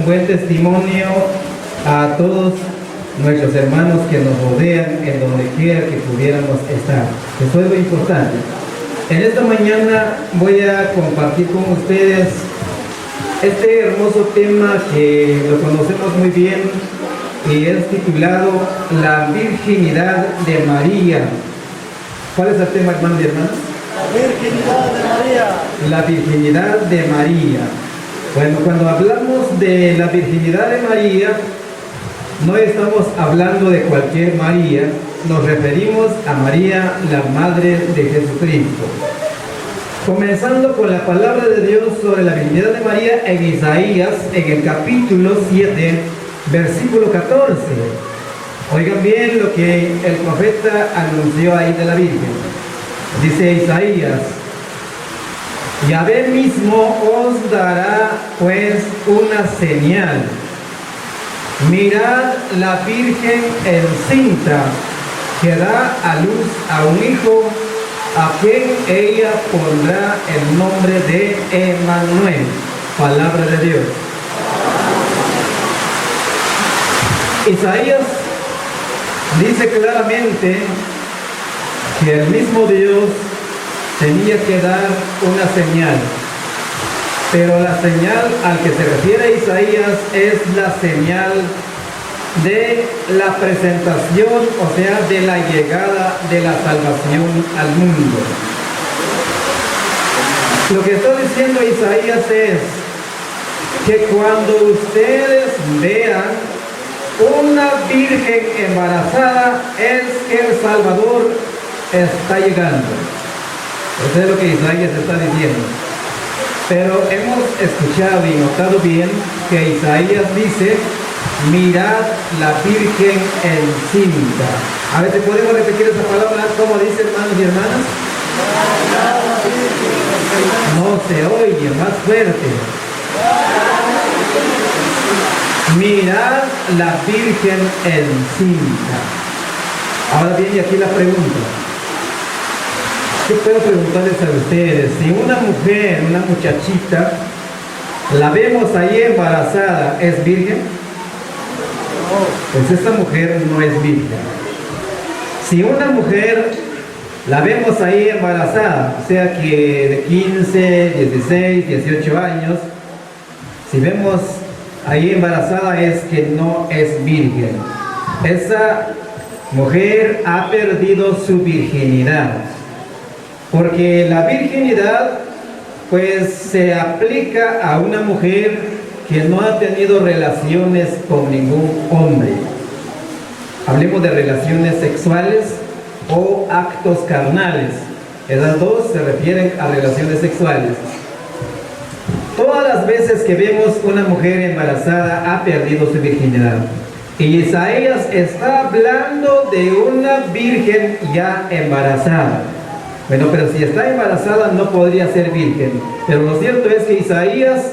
un buen testimonio a todos nuestros hermanos que nos rodean en donde quiera que pudiéramos estar. Eso es lo importante. En esta mañana voy a compartir con ustedes este hermoso tema que lo conocemos muy bien y es titulado La Virginidad de María. ¿Cuál es el tema, hermanos y hermanas? La virginidad de María. La virginidad de María. Bueno, cuando hablamos de la virginidad de María, no estamos hablando de cualquier María, nos referimos a María, la Madre de Jesucristo. Comenzando con la palabra de Dios sobre la virginidad de María en Isaías, en el capítulo 7, versículo 14. Oigan bien lo que el profeta anunció ahí de la Virgen. Dice Isaías: Yahvé mismo os dará pues una señal. Mirad, la Virgen encinta, que da a luz a un hijo, a quien ella pondrá el nombre de Emmanuel. Palabra de Dios. Isaías dice claramente que el mismo Dios tenía que dar una señal, pero la señal al que se refiere Isaías es la señal de la presentación, o sea, de la llegada de la salvación al mundo. Lo que está diciendo Isaías es que cuando ustedes vean una virgen embarazada, es que el Salvador está llegando. Eso es lo que Isaías está diciendo. Pero hemos escuchado y notado bien que Isaías dice: mirad, la Virgen encinta. A ver, ¿podemos repetir esa palabra? ¿Cómo dice, hermanos y hermanas? No se oye, más fuerte. Mirad, la Virgen encinta. Ahora viene aquí la pregunta. Yo puedo preguntarles a ustedes: si una mujer, una muchachita, la vemos ahí embarazada, ¿es virgen? Pues esta mujer no es virgen. Si una mujer la vemos ahí embarazada, o sea que de 15, 16, 18 años, si vemos ahí embarazada, es que no es virgen. Esa mujer ha perdido su virginidad, porque la virginidad pues se aplica a una mujer que no ha tenido relaciones con ningún hombre. Hablemos de relaciones sexuales o actos carnales. Esas dos se refieren a relaciones sexuales. Todas las veces que vemos una mujer embarazada, ha perdido su virginidad. Y Isaías está hablando de una virgen ya embarazada. Bueno, pero si está embarazada no podría ser virgen. Pero lo cierto es que Isaías,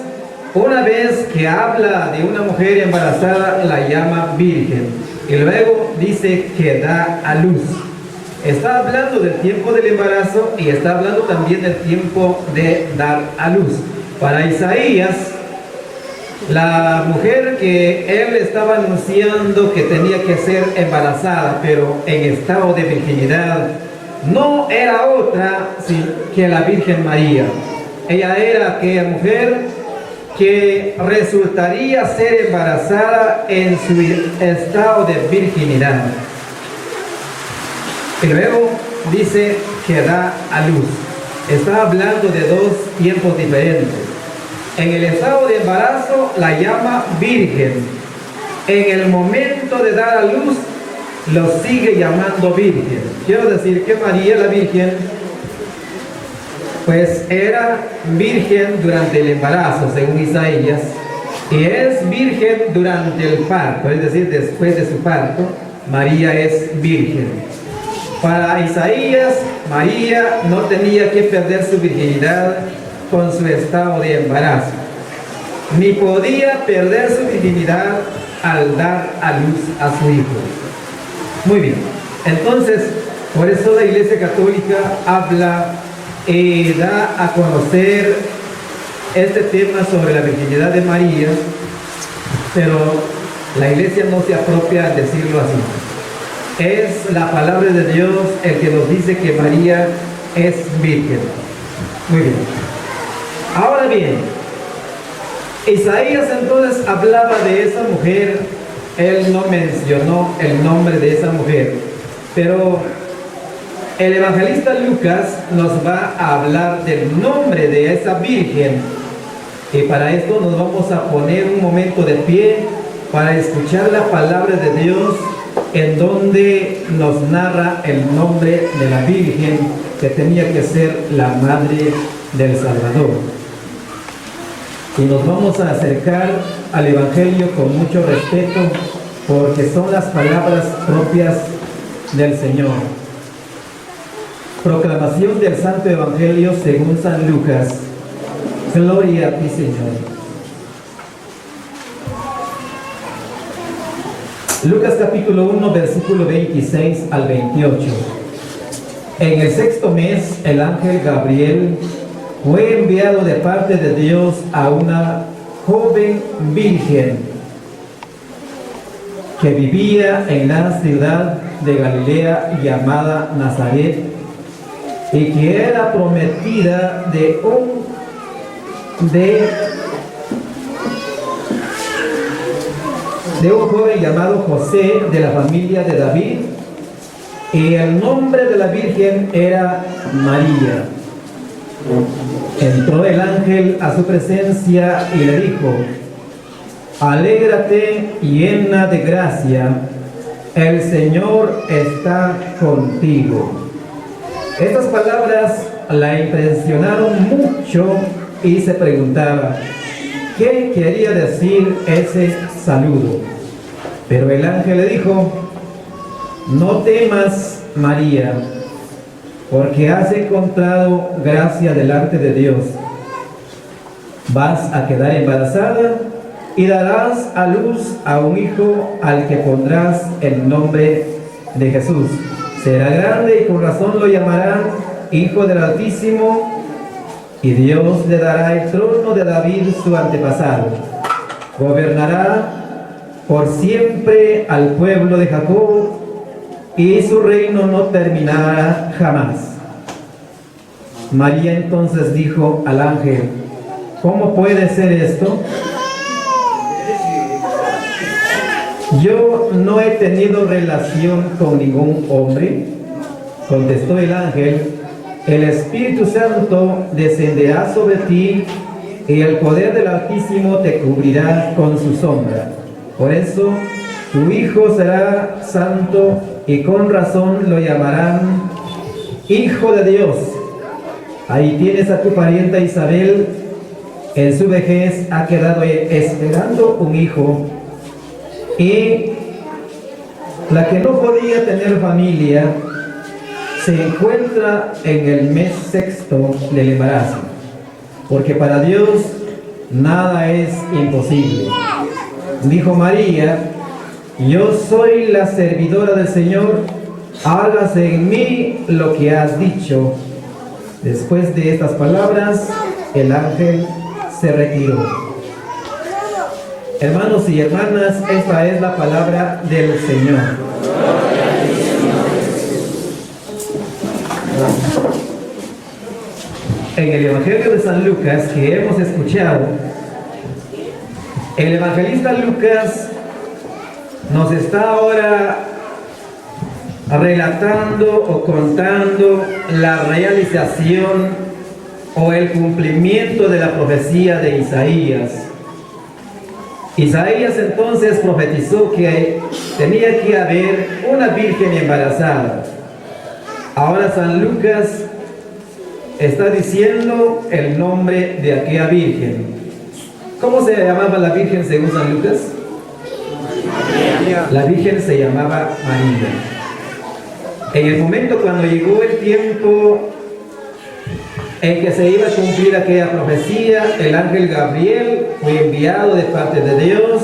una vez que habla de una mujer embarazada, la llama virgen. Y luego dice que da a luz. Está hablando del tiempo del embarazo y está hablando también del tiempo de dar a luz. Para Isaías, la mujer que él estaba anunciando que tenía que ser embarazada, pero en estado de virginidad, no era otra que la Virgen María. Ella era aquella mujer que resultaría ser embarazada en su estado de virginidad. Y luego dice que da a luz. Está hablando de dos tiempos diferentes. En el estado de embarazo la llama virgen. En el momento de dar a luz lo sigue llamando virgen. Quiero decir que María la Virgen pues era virgen durante el embarazo, según Isaías, y es virgen durante el parto, es decir, después de su parto, María es virgen. Para Isaías, María no tenía que perder su virginidad con su estado de embarazo, ni podía perder su virginidad al dar a luz a su hijo. Muy bien, entonces, por eso la Iglesia Católica habla y da a conocer este tema sobre la virginidad de María, pero la iglesia no se apropia al decirlo así. Es la palabra de Dios el que nos dice que María es virgen. Muy bien. Ahora bien, Isaías entonces hablaba de esa mujer. Él no mencionó el nombre de esa mujer, pero el evangelista Lucas nos va a hablar del nombre de esa virgen. Y para esto nos vamos a poner un momento de pie para escuchar la palabra de Dios, en donde nos narra el nombre de la virgen que tenía que ser la madre del Salvador. Y nos vamos a acercar al Evangelio con mucho respeto, porque son las palabras propias del Señor. Proclamación del Santo Evangelio según San Lucas. Gloria a ti, Señor. Lucas capítulo 1, versículo 26 al 28. En el sexto mes, el ángel Gabriel fue enviado de parte de Dios a una joven virgen que vivía en la ciudad de Galilea llamada Nazaret, y que era prometida de un joven llamado José, de la familia de David, y el nombre de la virgen era María. Entró el ángel a su presencia y le dijo: alégrate, llena de gracia, el Señor está contigo. Estas palabras la impresionaron mucho y se preguntaba qué quería decir ese saludo. Pero el ángel le dijo: no temas, María, porque has encontrado gracia delante de Dios. Vas a quedar embarazada y darás a luz a un hijo al que pondrás el nombre de Jesús. Será grande y con razón lo llamarán Hijo del Altísimo, y Dios le dará el trono de David su antepasado. Gobernará por siempre al pueblo de Jacob, y su reino no terminará jamás. María entonces dijo al ángel: ¿cómo puede ser esto? Yo no he tenido relación con ningún hombre. Contestó el ángel: el Espíritu Santo descenderá sobre ti, y el poder del Altísimo te cubrirá con su sombra. Por eso tu hijo será santo, y con razón lo llamarán Hijo de Dios. Ahí tienes a tu parienta Isabel. En su vejez ha quedado esperando un hijo, y la que no podía tener familia se encuentra en el mes sexto del embarazo, porque para Dios nada es imposible. Dijo María: yo soy la servidora del Señor, hágase en mí lo que has dicho. Después de estas palabras, el ángel se retiró. Hermanos y hermanas, esta es la palabra del Señor. En el Evangelio de San Lucas que hemos escuchado, el evangelista Lucas nos está ahora relatando o contando la realización o el cumplimiento de la profecía de Isaías. Isaías entonces profetizó que tenía que haber una virgen embarazada. Ahora San Lucas está diciendo el nombre de aquella virgen. ¿Cómo se llamaba la virgen según San Lucas? La virgen se llamaba María. En el momento cuando llegó el tiempo en que se iba a cumplir aquella profecía, el ángel Gabriel fue enviado de parte de Dios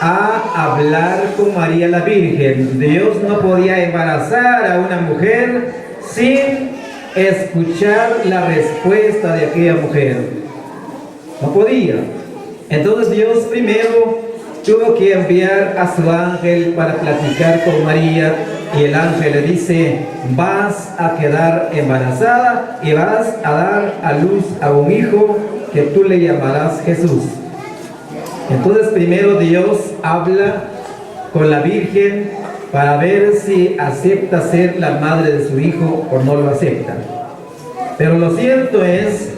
a hablar con María la Virgen. Dios no podía embarazar a una mujer sin escuchar la respuesta de aquella mujer. No podía. Entonces Dios primero tuvo que enviar a su ángel para platicar con María, y el ángel le dice: vas a quedar embarazada y vas a dar a luz a un hijo que tú le llamarás Jesús. Entonces primero Dios habla con la Virgen para ver si acepta ser la madre de su hijo o no lo acepta. Pero lo cierto es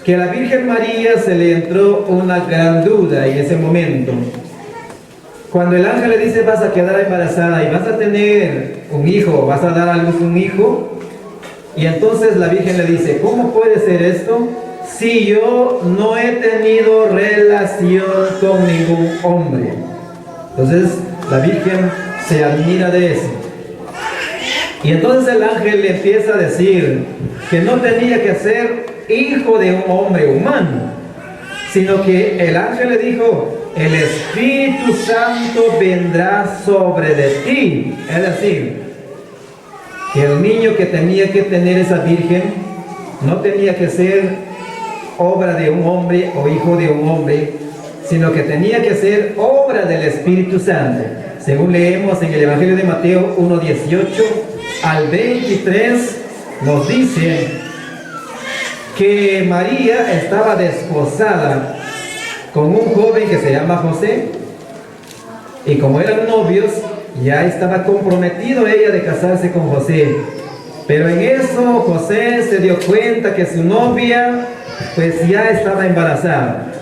que a la Virgen María se le entró una gran duda en ese momento. Cuando el ángel le dice: vas a quedar embarazada y vas a tener un hijo, vas a dar a luz un hijo, y entonces la Virgen le dice: ¿cómo puede ser esto si yo no he tenido relación con ningún hombre? Entonces la Virgen se admira de eso. Y entonces el ángel le empieza a decir que no tenía que ser hijo de un hombre humano, sino que el ángel le dijo: el Espíritu Santo vendrá sobre de ti. Es decir, que el niño que tenía que tener esa Virgen no tenía que ser obra de un hombre o hijo de un hombre, sino que tenía que ser obra del Espíritu Santo. Según leemos en el Evangelio de Mateo 1:18 al 23, nos dice que María estaba desposada con un joven que se llama José, y como eran novios, ya estaba comprometido ella de casarse con José. Pero en eso José se dio cuenta que su novia pues ya estaba embarazada.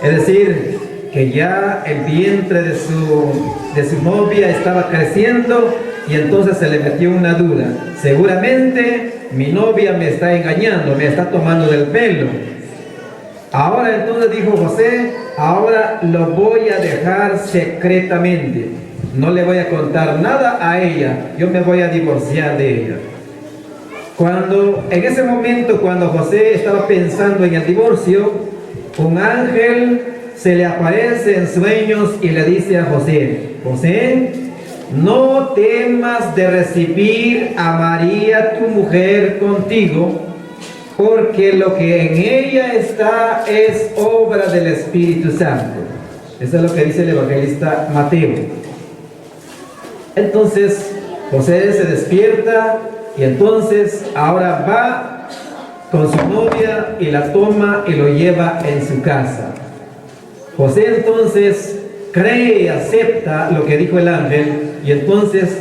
Es decir, que ya el vientre de su novia estaba creciendo, y entonces se le metió una duda: seguramente mi novia me está engañando, me está tomando del pelo. Ahora entonces dijo José: ahora lo voy a dejar secretamente, no le voy a contar nada a ella, yo me voy a divorciar de ella. En ese momento, cuando José estaba pensando en el divorcio, un ángel se le aparece en sueños y le dice a José: José, no temas de recibir a María tu mujer contigo, porque lo que en ella está es obra del Espíritu Santo. Eso es lo que dice el evangelista Mateo. Entonces José se despierta, y entonces ahora va con su novia y la toma y lo lleva en su casa. José entonces cree y acepta lo que dijo el ángel, y entonces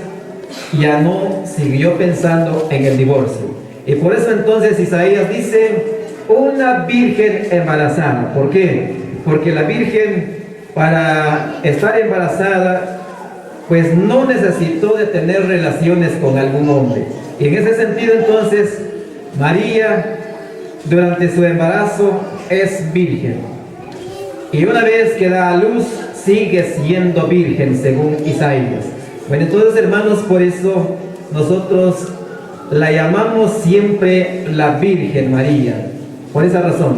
ya no siguió pensando en el divorcio. Y por eso entonces Isaías dice: una virgen embarazada. ¿Por qué? Porque la virgen, para estar embarazada, pues no necesitó de tener relaciones con algún hombre. Y en ese sentido entonces María durante su embarazo es virgen, y una vez que da a luz sigue siendo virgen según Isaías. Bueno, entonces, hermanos, por eso nosotros la llamamos siempre la Virgen María, por esa razón.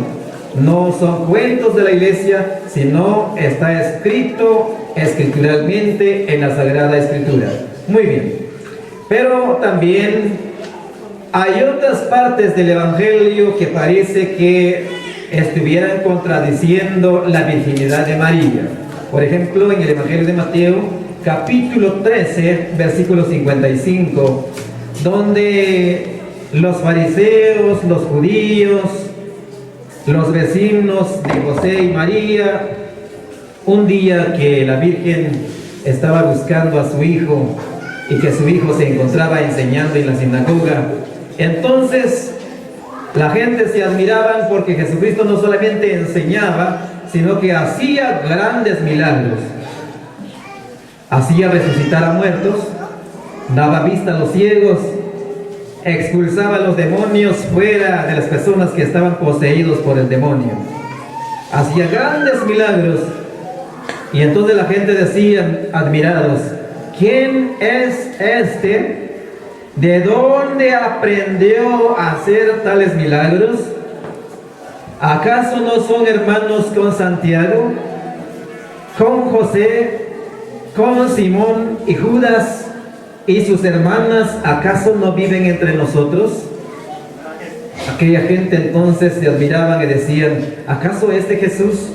No son cuentos de la iglesia, sino está escrito escrituralmente en la Sagrada Escritura. Muy bien. Pero también hay otras partes del Evangelio que parece que estuvieran contradiciendo la virginidad de María. Por ejemplo, en el Evangelio de Mateo, capítulo 13, versículo 55, donde los fariseos, los judíos, los vecinos de José y María, un día que la Virgen estaba buscando a su hijo y que su hijo se encontraba enseñando en la sinagoga, entonces la gente se admiraban porque Jesucristo no solamente enseñaba, sino que hacía grandes milagros. Hacía resucitar a muertos, daba vista a los ciegos, expulsaba a los demonios fuera de las personas que estaban poseídos por el demonio. Hacía grandes milagros. Y entonces la gente decía, admirados: ¿quién es este? ¿De dónde aprendió a hacer tales milagros? ¿Acaso no son hermanos con Santiago, con José, con Simón y Judas, y sus hermanas? ¿Acaso no viven entre nosotros? Aquella gente entonces se admiraban y decían: ¿acaso este Jesús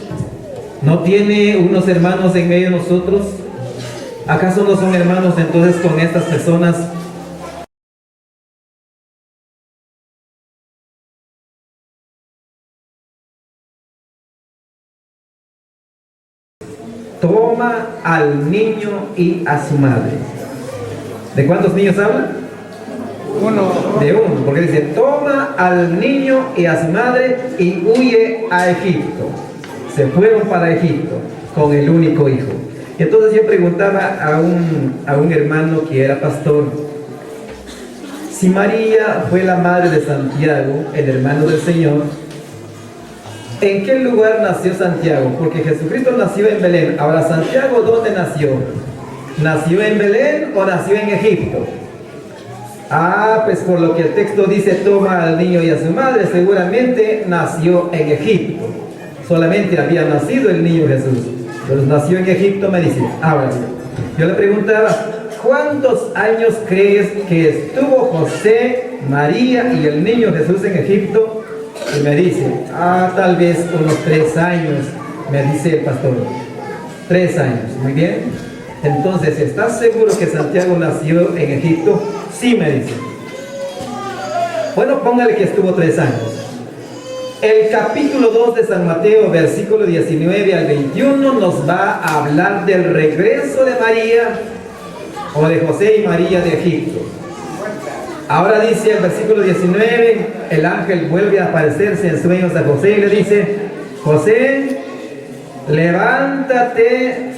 ¿No tiene unos hermanos en medio de nosotros? ¿Acaso no son hermanos entonces con estas personas? Toma al niño y a su madre. ¿De cuántos niños habla? Uno. De uno, porque dice, toma al niño y a su madre y huye a Egipto. Se fueron para Egipto con el único hijo. Entonces yo preguntaba a un hermano que era pastor, si María fue la madre de Santiago, el hermano del Señor, ¿en qué lugar nació Santiago? Porque Jesucristo nació en Belén. Ahora, ¿Santiago dónde nació? ¿Nació en Belén o nació en Egipto? Ah, pues por lo que el texto dice, toma al niño y a su madre, seguramente nació en Egipto. Solamente había nacido el niño Jesús. Entonces nació en Egipto, me dice. Ahora, yo le preguntaba, ¿cuántos años crees que estuvo José, María y el niño Jesús en Egipto? Y me dice, tal vez unos 3 años, me dice el pastor. 3 años, muy bien. Entonces, ¿estás seguro que Santiago nació en Egipto? Sí, me dice. Bueno, póngale que estuvo 3 años. El capítulo 2 de San Mateo, versículo 19 al 21, nos va a hablar del regreso de María o de José y María de Egipto. Ahora dice el versículo 19, el ángel vuelve a aparecerse en sueños a José y le dice, José, levántate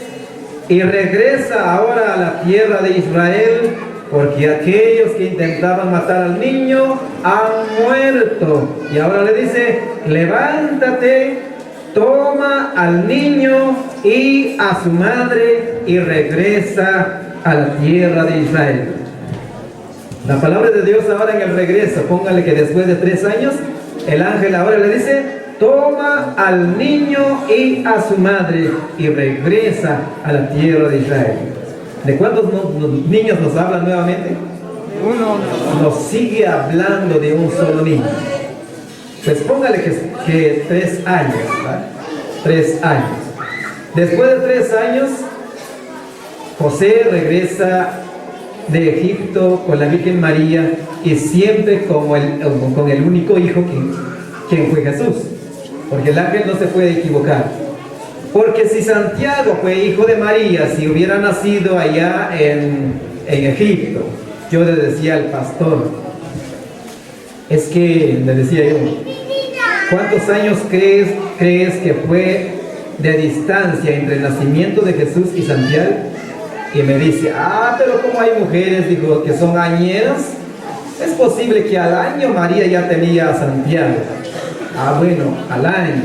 y regresa ahora a la tierra de Israel, porque aquellos que intentaban matar al niño han muerto. Y ahora le dice, levántate, toma al niño y a su madre y regresa a la tierra de Israel. La palabra de Dios ahora en el regreso, póngale que después de 3 años, el ángel ahora le dice, toma al niño y a su madre y regresa a la tierra de Israel. ¿De cuántos niños nos habla nuevamente? Uno. Nos sigue hablando de un solo niño. Pues póngale que 3 años, ¿verdad? 3 años. Después de 3 años, José regresa de Egipto con la Virgen María y siempre con el único hijo quien fue Jesús. Porque el ángel no se puede equivocar. Porque si Santiago fue hijo de María, si hubiera nacido allá en Egipto, yo le decía al pastor, es que le decía yo, ¿cuántos años crees que fue de distancia entre el nacimiento de Jesús y Santiago? Y me dice, pero como hay mujeres, digo, que son añeras, es posible que al año María ya tenía a Santiago. Bueno, al año.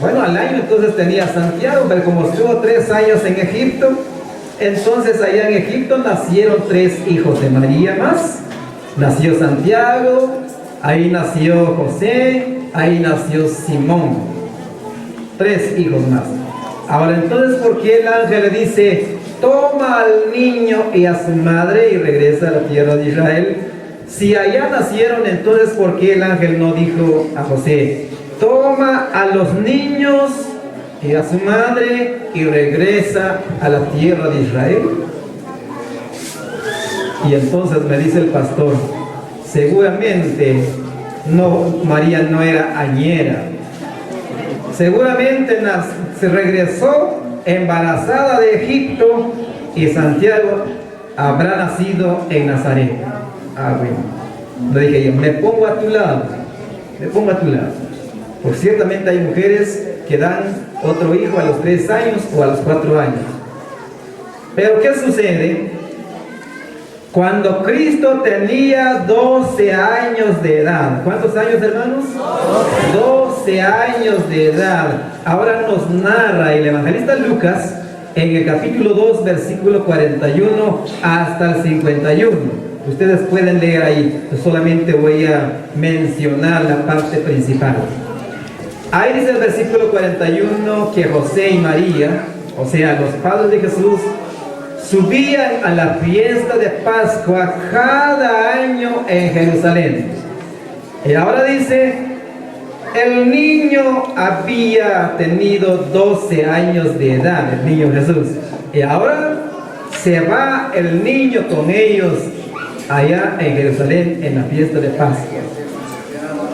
Bueno, al año entonces tenía a Santiago, pero como estuvo 3 años en Egipto, entonces allá en Egipto nacieron 3 hijos de María más. Nació Santiago, ahí nació José, ahí nació Simón. 3 hijos más. Ahora entonces, ¿por qué el ángel le dice, toma al niño y a su madre y regresa a la tierra de Israel? Si allá nacieron, entonces, ¿por qué el ángel no dijo a José, toma a los niños y a su madre y regresa a la tierra de Israel? Y entonces me dice el pastor, seguramente María no era añera. Seguramente se regresó embarazada de Egipto y Santiago habrá nacido en Nazaret. Bueno, le dije yo, me pongo a tu lado. Porque ciertamente hay mujeres que dan otro hijo a los 3 años o a los 4 años. Pero ¿qué sucede? Cuando Cristo tenía 12 años de edad. ¿Cuántos años, hermanos? 12 años de edad. Ahora nos narra el evangelista Lucas en el capítulo 2, versículo 41 hasta el 51. Ustedes pueden leer ahí. Yo solamente voy a mencionar la parte principal. Ahí dice el versículo 41 que José y María, o sea, los padres de Jesús, subían a la fiesta de Pascua cada año en Jerusalén. Y ahora dice el niño había tenido 12 años de edad, el niño Jesús. Y ahora se va el niño con ellos allá en Jerusalén en la fiesta de Pascua.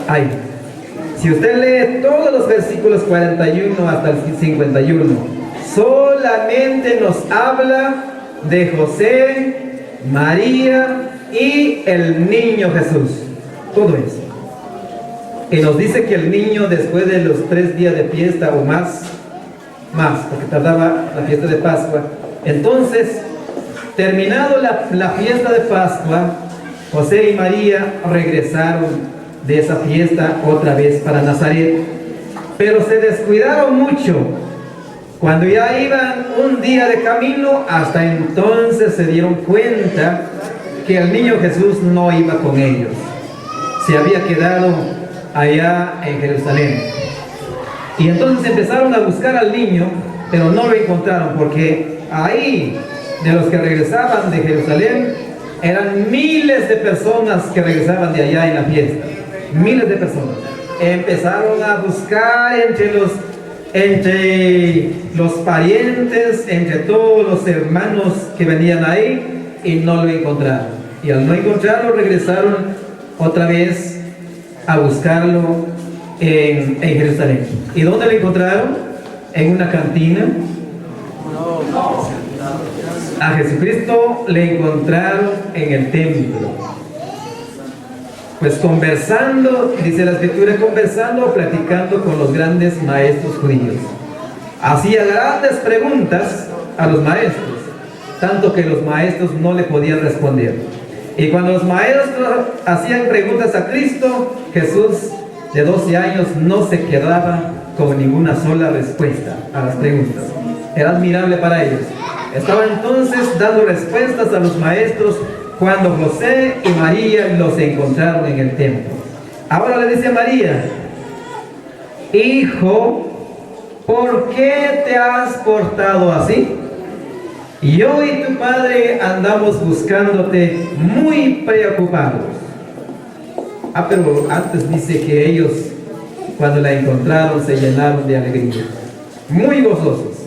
Ay, si usted lee todos los versículos 41 hasta el 51, solamente nos habla de José, María y el niño Jesús. Todo eso. Y nos dice que el niño, después de los 3 días de fiesta o más, porque tardaba la fiesta de Pascua, entonces, terminado la fiesta de Pascua, José y María regresaron de esa fiesta otra vez para Nazaret, pero se descuidaron mucho. Cuando ya iban un día de camino, hasta entonces se dieron cuenta que el niño Jesús no iba con ellos, se había quedado allá en Jerusalén. Y entonces empezaron a buscar al niño, pero no lo encontraron, porque ahí, de los que regresaban de Jerusalén, eran miles de personas que regresaban de allá en la fiesta. Miles de personas. Empezaron a buscar entre los parientes, entre todos los hermanos que venían ahí, y no lo encontraron. Y al no encontrarlo, regresaron otra vez a buscarlo en Jerusalén. ¿Y dónde lo encontraron? En una cantina. A Jesucristo le encontraron en el templo. Pues conversando, dice la escritura, conversando o platicando con los grandes maestros judíos. Hacía grandes preguntas a los maestros, tanto que los maestros no le podían responder. Y cuando los maestros hacían preguntas a Cristo, Jesús, de 12 años, no se quedaba con ninguna sola respuesta a las preguntas. Era admirable para ellos. Estaba entonces dando respuestas a los maestros cuando José y María los encontraron en el templo. Ahora le dice a María: hijo, ¿por qué te has portado así? Yo y tu padre andamos buscándote muy preocupados. Pero antes dice que ellos, cuando la encontraron, se llenaron de alegría, muy gozosos.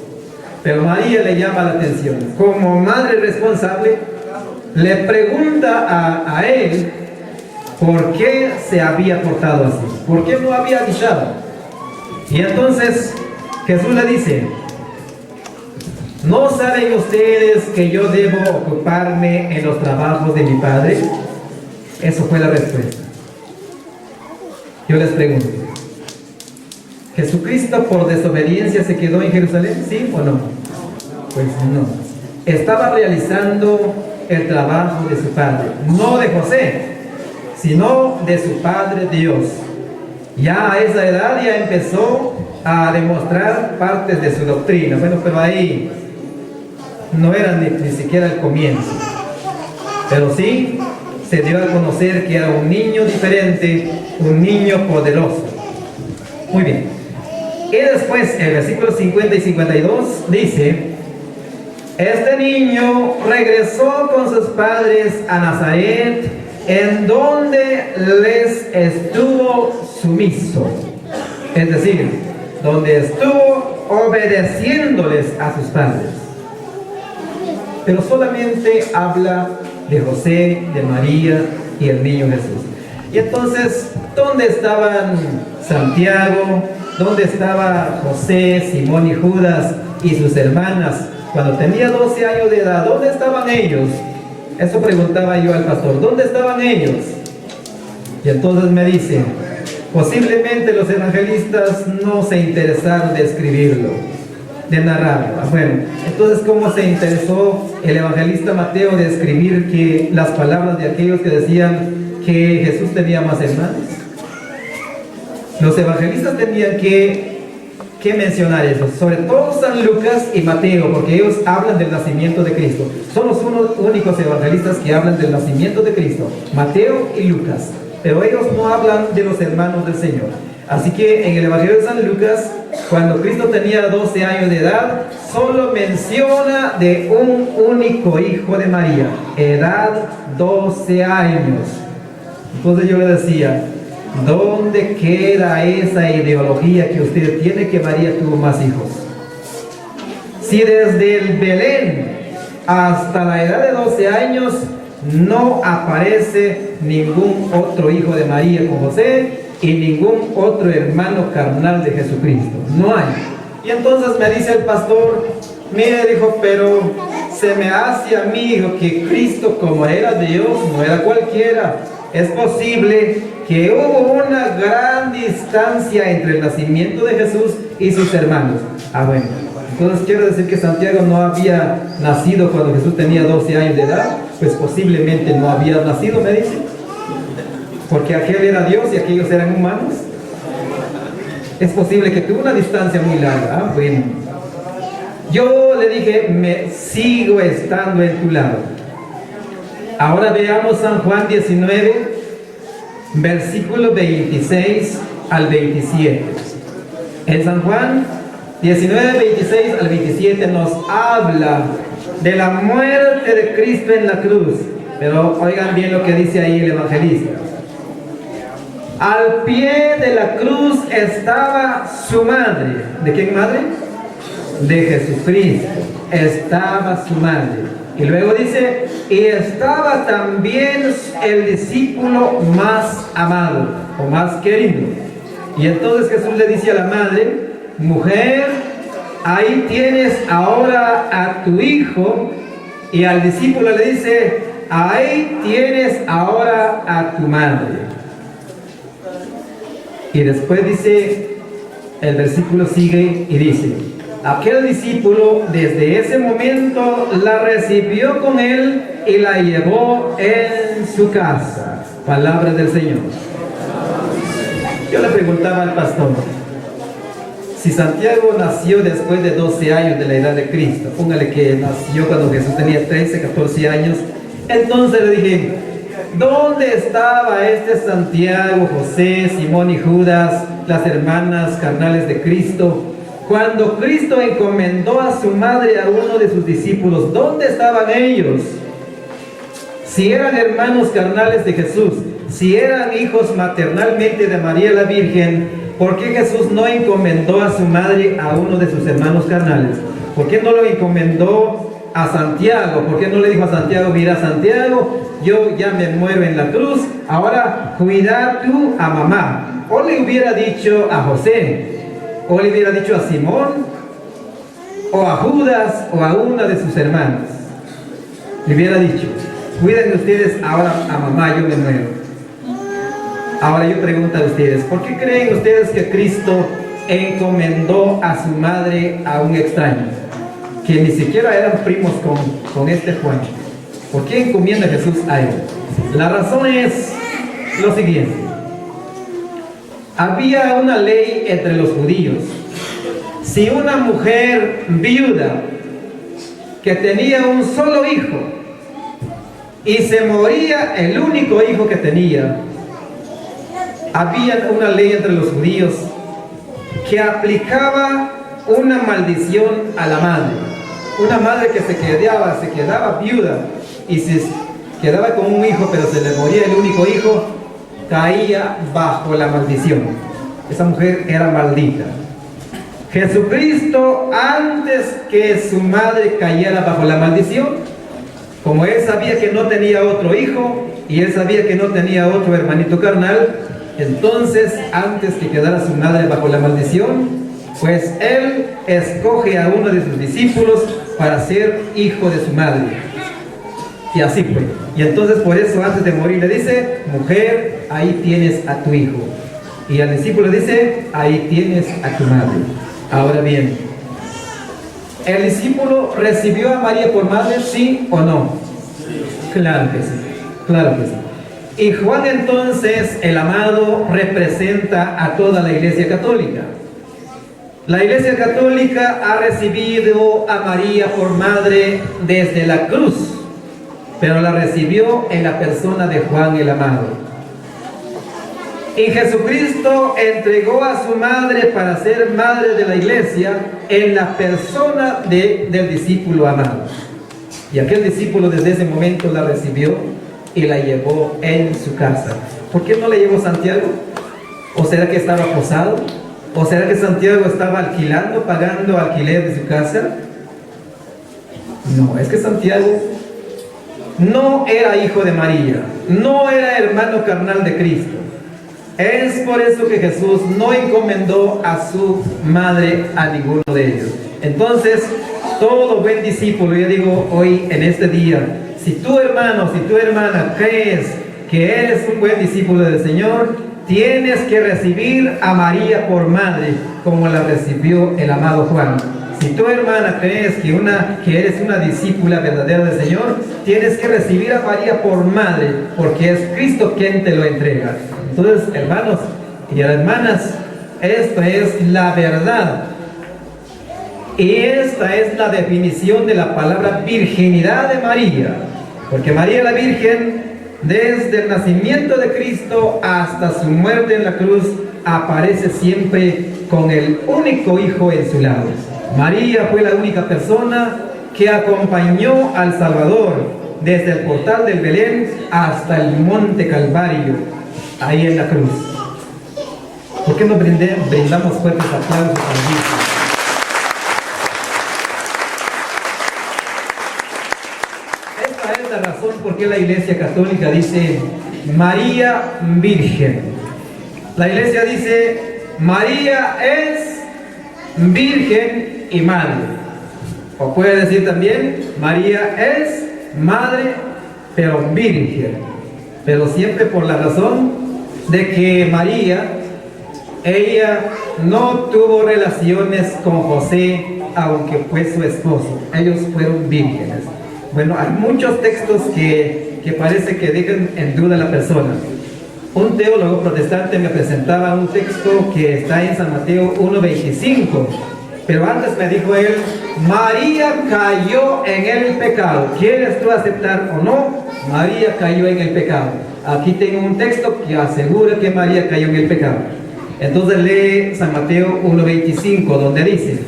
Pero María le llama la atención. Como madre responsable, le pregunta a él por qué se había portado así, por qué no había avisado. Y entonces Jesús le dice: ¿no saben ustedes que yo debo ocuparme en los trabajos de mi Padre? Eso fue la respuesta. Yo les pregunto, ¿Jesucristo por desobediencia se quedó en Jerusalén? ¿Sí o no? Pues no. Estaba realizando el trabajo de su Padre, no de José, sino de su Padre Dios. Ya a esa edad ya empezó a demostrar partes de su doctrina. Bueno, pero ahí no era ni siquiera el comienzo. Pero sí se dio a conocer que era un niño diferente, un niño poderoso. Muy bien. Y después, el versículo 50 y 52 dice: este niño regresó con sus padres a Nazaret, en donde les estuvo sumiso. Es decir, donde estuvo obedeciéndoles a sus padres. Pero solamente habla de José, de María y el niño Jesús. Y entonces, ¿dónde estaban Santiago? ¿Dónde estaba José, Simón y Judas y sus hermanas cuando tenía 12 años de edad? ¿Dónde estaban ellos? Eso preguntaba yo al pastor. ¿Dónde estaban ellos? Y entonces me dice: posiblemente los evangelistas no se interesaron de escribirlo, de narrarlo. Bueno, entonces, ¿cómo se interesó el evangelista Mateo de escribir que las palabras de aquellos que decían que Jesús tenía más hermanos? Los evangelistas tenían que mencionar eso, sobre todo San Lucas y Mateo, porque ellos hablan del nacimiento de Cristo. Son los únicos evangelistas que hablan del nacimiento de Cristo, Mateo y Lucas, pero ellos no hablan de los hermanos del Señor. Así que en el Evangelio de San Lucas, cuando Cristo tenía 12 años de edad, solo menciona de un único hijo de María, edad 12 años. Entonces yo le decía: ¿Dónde queda esa ideología que usted tiene que María tuvo más hijos? Si desde el Belén hasta la edad de 12 años no aparece ningún otro hijo de María con José y ningún otro hermano carnal de Jesucristo, no hay. Y entonces me dice el pastor, mire, dijo, pero se me hace a mí, dijo, que Cristo, como era Dios, no era cualquiera. Es posible que hubo una gran distancia entre el nacimiento de Jesús y sus hermanos. Bueno, entonces quiero decir que Santiago no había nacido cuando Jesús tenía 12 años de edad. Pues posiblemente no había nacido, me dice, porque aquel era Dios y aquellos eran humanos. Es posible que tuvo una distancia muy larga. Bueno, yo le dije, me sigo estando en tu lado. Ahora veamos San Juan 19, versículos 26 al 27. En San Juan 19, 26 al 27 nos habla de la muerte de Cristo en la cruz. Pero oigan bien lo que dice ahí el evangelista. Al pie de la cruz estaba su madre. ¿De quién madre? De Jesucristo. Estaba su madre. Y luego dice, y estaba también el discípulo más amado o más querido. Y entonces Jesús le dice a la madre, mujer, ahí tienes ahora a tu hijo. Y al discípulo le dice, ahí tienes ahora a tu madre. Y después dice, el versículo sigue y dice, aquel discípulo desde ese momento la recibió con él y la llevó en su casa. Palabra del Señor. Yo le preguntaba al pastor, si Santiago nació después de 12 años de la edad de Cristo, póngale que nació cuando Jesús tenía 13, 14 años, entonces le dije, ¿dónde estaba este Santiago, José, Simón y Judas, las hermanas carnales de Cristo, cuando Cristo encomendó a su madre a uno de sus discípulos? ¿Dónde estaban ellos? Si eran hermanos carnales de Jesús, si eran hijos maternalmente de María la Virgen, ¿por qué Jesús no encomendó a su madre a uno de sus hermanos carnales? ¿Por qué no lo encomendó a Santiago? ¿Por qué no le dijo a Santiago, mira Santiago, yo ya me muero en la cruz, ahora cuida tú a mamá? O le hubiera dicho a José, o le hubiera dicho a Simón, o a Judas, o a una de sus hermanas. Le hubiera dicho, cuiden ustedes ahora a mamá, yo me muero. Ahora yo pregunto a ustedes, ¿por qué creen ustedes que Cristo encomendó a su madre a un extraño? Que ni siquiera eran primos con este Juan. ¿Por qué encomienda Jesús a él? La razón es lo siguiente. Había una ley entre los judíos. Si una mujer viuda que tenía un solo hijo y se moría el único hijo que tenía, había una ley entre los judíos que aplicaba una maldición a la madre. Una madre que se quedaba viuda y se quedaba con un hijo, pero se le moría el único hijo, caía bajo la maldición. Esa mujer era maldita. Jesucristo, antes que su madre cayera bajo la maldición, como él sabía que no tenía otro hijo y él sabía que no tenía otro hermanito carnal, entonces antes que quedara su madre bajo la maldición, pues él escoge a uno de sus discípulos para ser hijo de su madre. Y así fue. Y entonces por eso antes de morir le dice, mujer, ahí tienes a tu hijo. Y al discípulo le dice, ahí tienes a tu madre. Ahora bien, ¿el discípulo recibió a María por madre, sí o no? Claro que sí, claro que sí. Y Juan entonces, el amado, representa a toda la Iglesia Católica. La Iglesia Católica ha recibido a María por madre desde la cruz, pero la recibió en la persona de Juan el amado. Y Jesucristo entregó a su madre para ser madre de la Iglesia en la persona del discípulo amado. Y aquel discípulo desde ese momento la recibió y la llevó en su casa. ¿Por qué no la llevó Santiago? ¿O será que estaba posado? ¿O será que Santiago estaba alquilando, pagando alquiler de su casa? No, es que Santiago no era hijo de María, no era hermano carnal de Cristo. Es por eso que Jesús no encomendó a su madre a ninguno de ellos. Entonces, todo buen discípulo, yo digo hoy en este día, si tu hermano, si tu hermana crees que eres un buen discípulo del Señor, tienes que recibir a María por madre, como la recibió el amado Juan. Si tu hermana crees que eres una discípula verdadera del Señor, tienes que recibir a María por madre, porque es Cristo quien te lo entrega. Entonces, hermanos y hermanas, esta es la verdad. Y esta es la definición de la palabra virginidad de María. Porque María la Virgen, desde el nacimiento de Cristo hasta su muerte en la cruz, aparece siempre con el único Hijo en su lado. María fue la única persona que acompañó al Salvador desde el portal del Belén hasta el monte Calvario, ahí en la cruz. ¿Por qué no brindamos fuertes aplausos a Cristo? Esta es la razón por qué la Iglesia Católica dice María Virgen. La Iglesia dice María es Virgen y Madre. O puede decir también María es Madre, pero Virgen. Pero siempre por la razón de que María, ella no tuvo relaciones con José, aunque fue su esposo. Ellos fueron vírgenes. Bueno, hay muchos textos que parece que dejan en duda a la persona. Un teólogo protestante me presentaba un texto que está en San Mateo 1:25, pero antes me dijo él, María cayó en el pecado. ¿Quieres tú aceptar o no? María cayó en el pecado. Aquí tengo un texto que asegura que María cayó en el pecado. Entonces lee San Mateo 1:25, donde dice,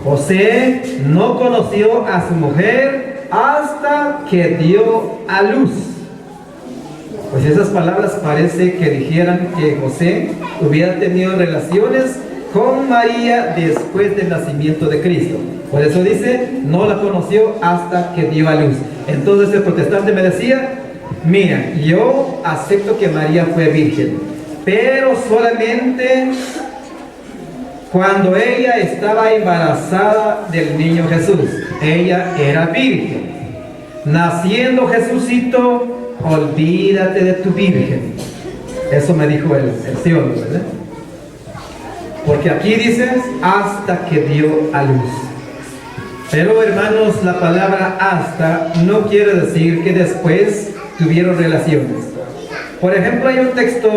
José no conoció a su mujer hasta que dio a luz. Pues esas palabras parece que dijeran que José hubiera tenido relaciones con María después del nacimiento de Cristo. Por eso dice, no la conoció hasta que dio a luz. Entonces el protestante me decía, mira, yo acepto que María fue virgen, pero solamente cuando ella estaba embarazada del niño Jesús. Ella era virgen. Naciendo Jesucito, olvídate de tu virgen. Eso me dijo el teólogo, ¿verdad? Porque aquí dices hasta que dio a luz. Pero hermanos, la palabra hasta no quiere decir que después tuvieron relaciones. Por ejemplo, hay un texto,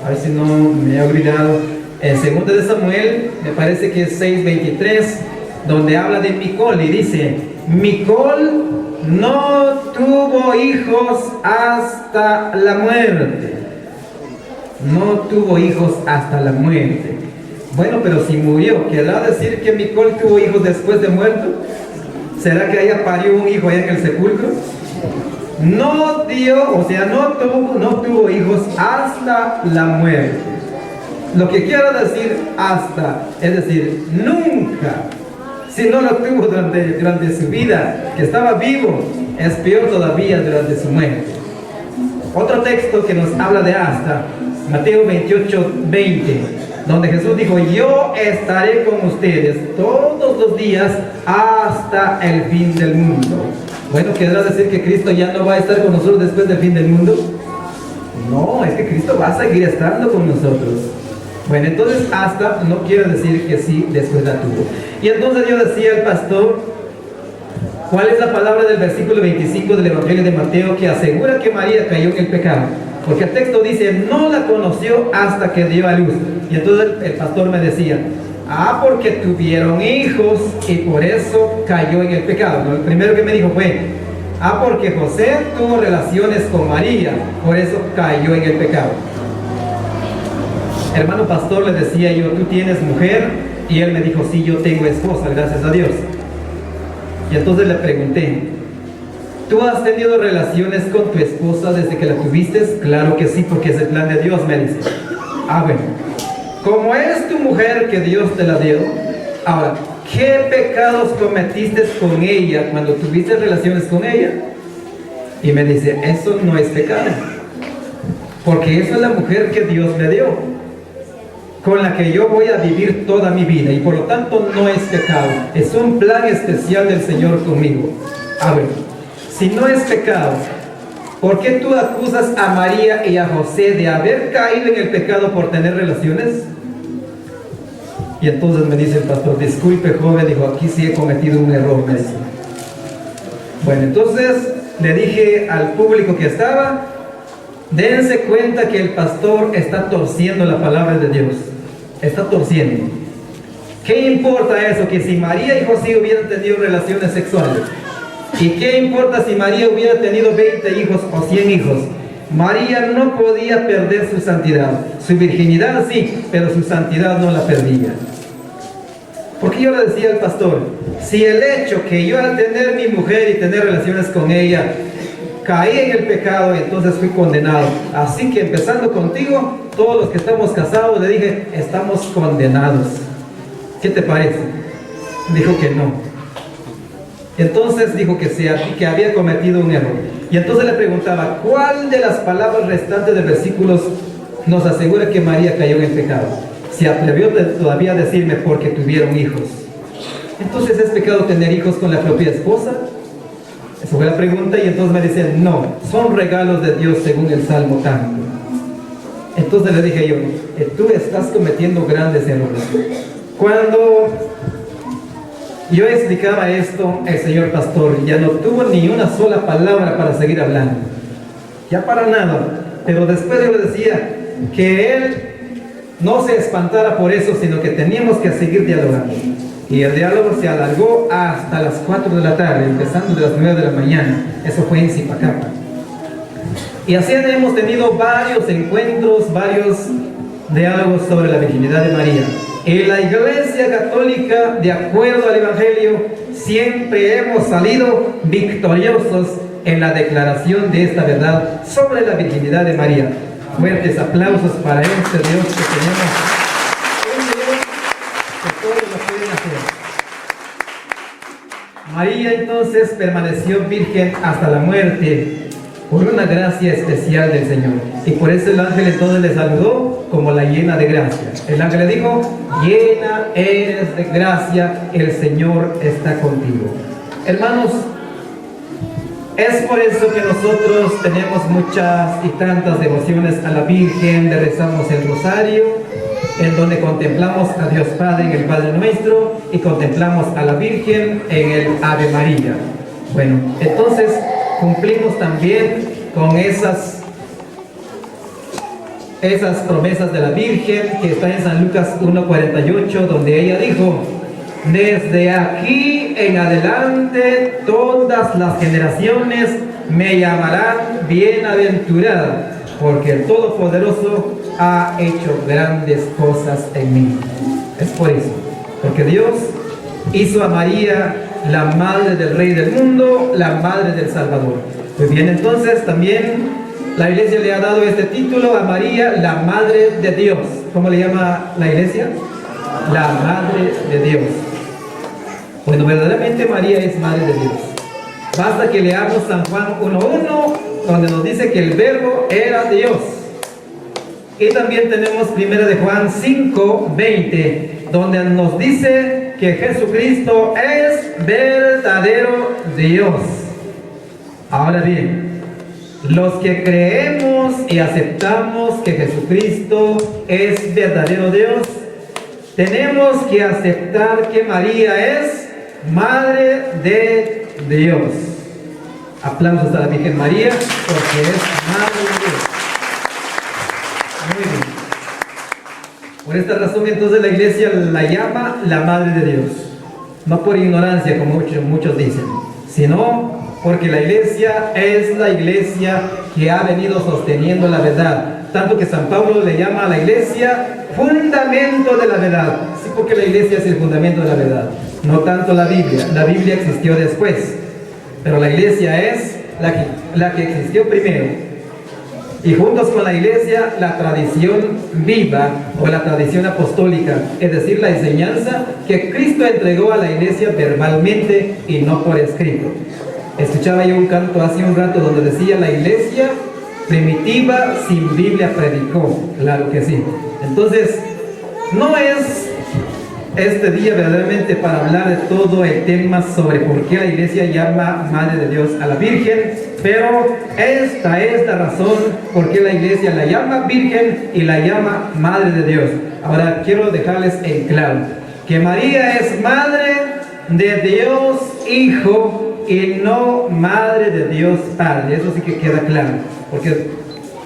a ver si no me he olvidado, en 2 de Samuel, me parece que es 6:23, donde habla de Micol y dice, Micol no tuvo hijos hasta la muerte. No tuvo hijos hasta la muerte. Bueno, pero si murió, ¿querrá decir que Micol tuvo hijos después de muerto? ¿Será que ella parió un hijo allá en el sepulcro? No dio, o sea, no tuvo hijos hasta la muerte. Lo que quiero decir hasta, es decir, nunca. Si no lo tuvo durante su vida, que estaba vivo, es peor todavía durante su muerte. Otro texto que nos habla de hasta, Mateo 28:20, donde Jesús dijo, yo estaré con ustedes todos los días hasta el fin del mundo. Bueno, ¿querrá decir que Cristo ya no va a estar con nosotros después del fin del mundo? No, es que Cristo va a seguir estando con nosotros. Bueno, entonces hasta no quiere decir que sí, después la tuvo. Y entonces yo decía al pastor, ¿cuál es la palabra del versículo 25 del Evangelio de Mateo que asegura que María cayó en el pecado? Porque el texto dice, no la conoció hasta que dio a luz. Y entonces el pastor me decía, porque tuvieron hijos y por eso cayó en el pecado. Lo primero que me dijo fue, porque José tuvo relaciones con María, por eso cayó en el pecado. Hermano pastor, le decía yo, ¿tú tienes mujer? Y él me dijo, sí, yo tengo esposa, gracias a Dios. Y entonces le pregunté, ¿tú has tenido relaciones con tu esposa desde que la tuviste? Claro que sí, porque es el plan de Dios, me dice. Bueno, como es tu mujer que Dios te la dio, ahora, ¿qué pecados cometiste con ella cuando tuviste relaciones con ella? Y me dice, eso no es pecado, porque eso es la mujer que Dios me dio, con la que yo voy a vivir toda mi vida, y por lo tanto no es pecado, es un plan especial del Señor conmigo. Bueno, si no es pecado, ¿por qué tú acusas a María y a José de haber caído en el pecado por tener relaciones? Y entonces me dice el pastor, disculpe joven, dijo, aquí sí he cometido un error, me dice. Bueno, entonces le dije al público que estaba, dense cuenta que el pastor está torciendo la palabra de Dios, está torciendo. ¿Qué importa eso? Que si María y José hubieran tenido relaciones sexuales, ¿y qué importa si María hubiera tenido 20 hijos o 100 hijos? María no podía perder su santidad. Su virginidad sí, pero su santidad no la perdía. Porque yo le decía al pastor, si el hecho que yo al tener mi mujer y tener relaciones con ella, caí en el pecado, entonces fui condenado. Así que empezando contigo, todos los que estamos casados, le dije, estamos condenados. ¿Qué te parece? Dijo que no. Entonces dijo que había cometido un error. Y entonces le preguntaba, ¿cuál de las palabras restantes de versículos nos asegura que María cayó en el pecado? Se atrevió todavía a decirme, porque tuvieron hijos. Entonces, ¿es pecado tener hijos con la propia esposa? Esa fue la pregunta, y entonces me dicen, no, son regalos de Dios según el Salmo tanto. Entonces le dije yo, tú estás cometiendo grandes errores. Cuando yo explicaba esto, el señor pastor ya no tuvo ni una sola palabra para seguir hablando, ya para nada. Pero después yo le decía que él no se espantara por eso, sino que teníamos que seguir dialogando. Y el diálogo se alargó hasta las 4 de la tarde, empezando de las 9 de la mañana. Eso fue en Zipacapa. Y así hemos tenido varios encuentros, varios diálogos sobre la virginidad de María. En la Iglesia Católica, de acuerdo al Evangelio, siempre hemos salido victoriosos en la declaración de esta verdad sobre la virginidad de María. Fuertes aplausos para este Dios que tenemos, un Dios que todos lo pueden hacer. María entonces permaneció virgen hasta la muerte por una gracia especial del Señor, y por eso el ángel entonces le saludó como la llena de gracia. El ángel le dijo, llena eres de gracia, el Señor está contigo. Hermanos, es por eso que nosotros tenemos muchas y tantas devociones a la Virgen, le rezamos el rosario, en donde contemplamos a Dios Padre en el Padre Nuestro y contemplamos a la Virgen en el Ave María. Bueno, entonces cumplimos también con esas promesas de la Virgen que está en San Lucas 1:48, donde ella dijo, desde aquí en adelante todas las generaciones me llamarán bienaventurada, porque el Todopoderoso ha hecho grandes cosas en mí. Es por eso, porque Dios hizo a María la madre del Rey del mundo, la madre del Salvador. Pues bien, entonces también la Iglesia le ha dado este título a María, la Madre de Dios. ¿Cómo le llama la Iglesia? La Madre de Dios. Bueno, verdaderamente María es Madre de Dios. Basta que leamos San Juan 1:1, donde nos dice que el Verbo era Dios. Y también tenemos 1 de Juan 5:20, donde nos dice que Jesucristo es verdadero Dios. Ahora bien, los que creemos y aceptamos que Jesucristo es verdadero Dios, tenemos que aceptar que María es Madre de Dios. Aplausos a la Virgen María, porque es Madre de Dios. Muy bien. Por esta razón entonces la Iglesia la llama la Madre de Dios. No por ignorancia, como muchos dicen, sino porque la Iglesia es la Iglesia que ha venido sosteniendo la verdad. Tanto que San Pablo le llama a la Iglesia fundamento de la verdad. Sí, porque la Iglesia es el fundamento de la verdad, no tanto la Biblia. La Biblia existió después, pero la Iglesia es la que existió primero. y juntos con la iglesia la tradición viva o la tradición apostólica, es decir, la enseñanza que Cristo entregó a la iglesia verbalmente y no por escrito. Escuchaba yo un canto hace un rato donde decía: la iglesia primitiva sin Biblia predicó. Claro que sí. Entonces, no es este día verdaderamente para hablar de todo el tema sobre por qué la iglesia llama Madre de Dios a la Virgen, pero esta es la razón por qué la iglesia la llama Virgen y la llama Madre de Dios. Ahora quiero dejarles en claro que María es Madre de Dios Hijo y no Madre de Dios Padre. Eso sí que queda claro, porque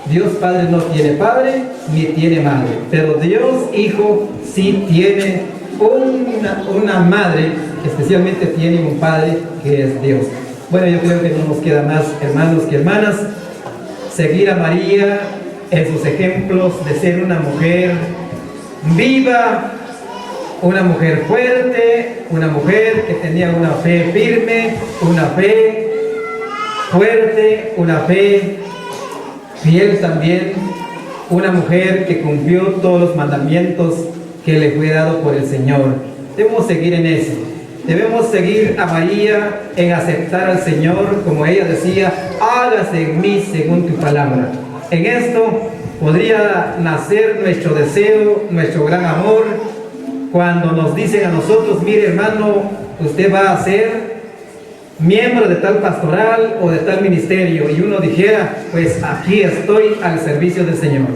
Dios Padre no tiene padre ni tiene madre, pero Dios Hijo sí tiene una madre, especialmente tiene un padre que es Dios. Bueno, yo creo que no nos queda más, hermanos que hermanas, seguir a María en sus ejemplos de ser una mujer viva, una mujer fuerte, una mujer que tenía una fe firme, una fe fuerte, una fe fiel también, una mujer que cumplió todos los mandamientos que le fue dado por el Señor. Debemos seguir en eso. Debemos seguir a María en aceptar al Señor, como ella decía: hágase en mí según tu palabra. En esto podría nacer nuestro deseo, nuestro gran amor, cuando nos dicen a nosotros: mire, hermano, usted va a ser miembro de tal pastoral o de tal ministerio, y uno dijera: pues aquí estoy al servicio del Señor.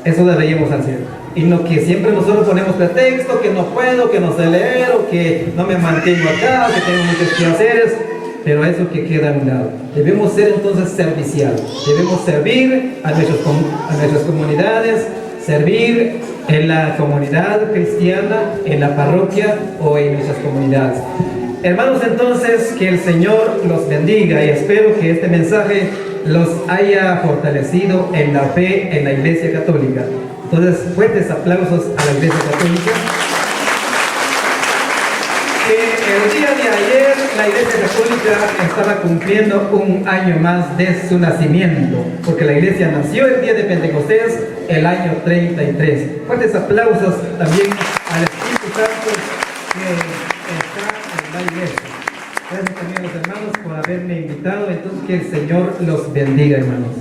Eso deberíamos hacer, y no que siempre nosotros ponemos pretexto, que no puedo, que no sé leer, o que no me mantengo acá, que tengo muchos quehaceres. Pero eso que queda a un lado. Debemos ser entonces servicial, debemos servir a nuestras comunidades, servir en la comunidad cristiana, en la parroquia o en nuestras comunidades. Hermanos, entonces, que el Señor los bendiga, y espero que este mensaje los haya fortalecido en la fe en la Iglesia Católica. Entonces, fuertes aplausos a la Iglesia Católica. El día de ayer la Iglesia Católica estaba cumpliendo un año más de su nacimiento, porque la Iglesia nació el día de Pentecostés, el año 33. Fuertes aplausos también al Espíritu Santo que está en la Iglesia. Gracias también a los hermanos por haberme invitado. Entonces, que el Señor los bendiga, hermanos.